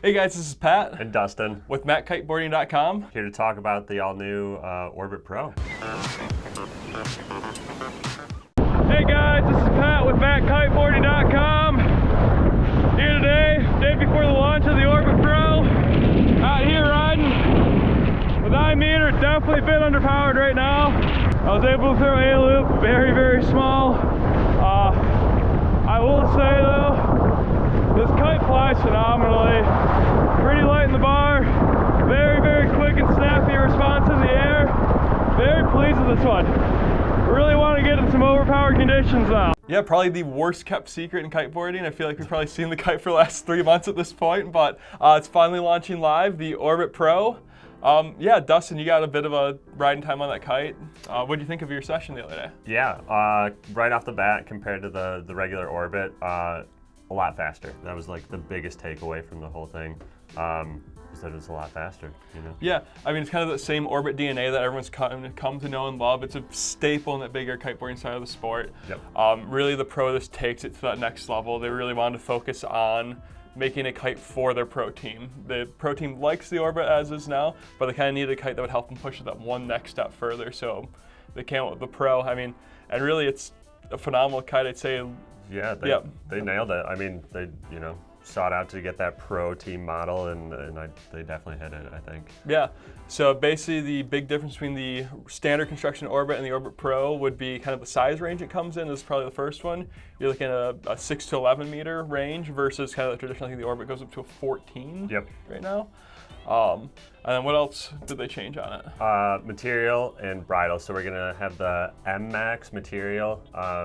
Hey guys, this is Pat and Dustin with kiteboarding.com. here to talk about the all-new Orbit Pro. Hey guys, this is Pat with kiteboarding.com. Here today, day before the launch of the Orbit Pro. Out here riding with 9 meter, definitely a bit underpowered right now. I was able to throw a loop, very, very small. I will say though, this kite flies phenomenally. Pretty light in the bar, very, very quick and snappy response in the air. Very pleased with this one. Really want to get in some overpowered conditions now. Yeah, probably the worst kept secret in kiteboarding. I feel like we've probably seen the kite for the last 3 months at this point, but it's finally launching live, the Orbit Pro. Yeah, Dustin, you got a bit of a riding time on that kite. What did you think of your session the other day? Yeah, right off the bat, compared to the regular Orbit, a lot faster. That was like the biggest takeaway from the whole thing. Is that it's a lot faster, you know? Yeah, I mean, it's kind of the same Orbit DNA that everyone's come to know and love. It's a staple in that bigger kiteboarding side of the sport. Yep. Really, the Pro just takes it to that next level. They really wanted to focus on making a kite for their pro team. The pro team likes the Orbit as is now, but they kind of needed a kite that would help them push it that one next step further. So they came up with the Pro. I mean, and really, it's a phenomenal kite. I'd say. Yeah, they nailed it. I mean, they sought out to get that pro team model, and they definitely hit it, I think. Yeah, so basically the big difference between the standard construction Orbit and the Orbit Pro would be kind of the size range it comes in. This is probably the first one. You're looking at a 6 to 11 meter range versus kind of the traditional. I think the Orbit goes up to a 14 right now. And then what else did they change on it? Material and bridle. So we're gonna have the nMax material.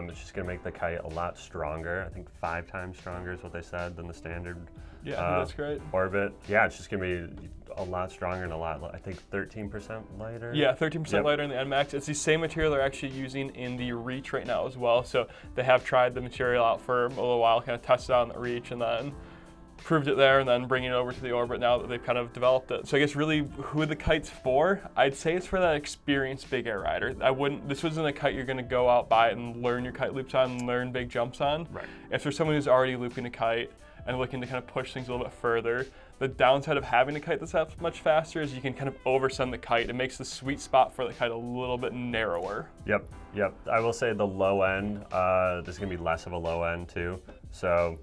It's just gonna make the kite a lot stronger. I think 5 times stronger is what they said than the standard. Yeah, I think that's great. Orbit. Yeah, it's just gonna be a lot stronger and a lot, I think 13% lighter. Yeah, 13% lighter in the nMax. It's the same material they're actually using in the Reach right now as well. So they have tried the material out for a little while, kind of tested it on the Reach, and then proved it there, and then bringing it over to the Orbit now that they've kind of developed it. So I guess really who the kite's for, I'd say it's for that experienced big air rider. This wasn't a kite you're gonna go out, buy it, and learn your kite loops on and learn big jumps on. Right. If there's someone who's already looping a kite and looking to kind of push things a little bit further, the downside of having a kite that's that much faster is you can kind of oversend the kite. It makes the sweet spot for the kite a little bit narrower. Yep. I will say the low end, there's gonna be less of a low end too. So,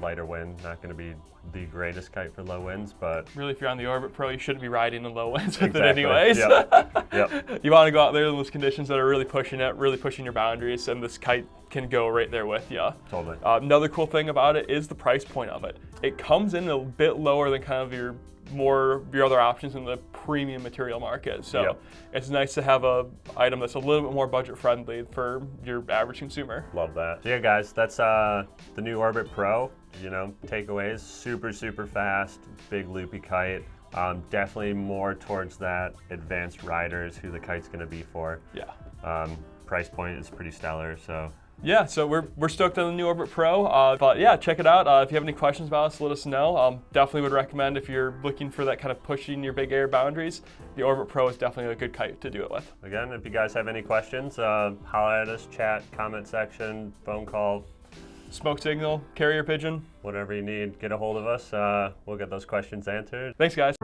lighter wind, not gonna be the greatest kite for low winds, but really, if you're on the Orbit Pro, you shouldn't be riding in low winds with it anyways. Yep. You want to go out there in those conditions that are really pushing it, really pushing your boundaries, and this kite can go right there with you. Totally. Another cool thing about it is the price point of it. It comes in a bit lower than kind of your other options in the premium material market. So it's nice to have a item that's a little bit more budget friendly for your average consumer. Love that. So yeah, guys, that's the new Orbit Pro. Takeaways, super fast, big loopy kite. Definitely more towards that advanced riders who the kite's gonna be for. Yeah. Price point is pretty stellar, so. Yeah, so we're stoked on the new Orbit Pro, but yeah, check it out. If you have any questions about us, let us know. Definitely would recommend if you're looking for that kind of pushing your big air boundaries, the Orbit Pro is definitely a good kite to do it with. Again, if you guys have any questions, holler at us, chat, comment section, phone call. Smoke signal, carrier pigeon. Whatever you need, get a hold of us. We'll get those questions answered. Thanks, guys.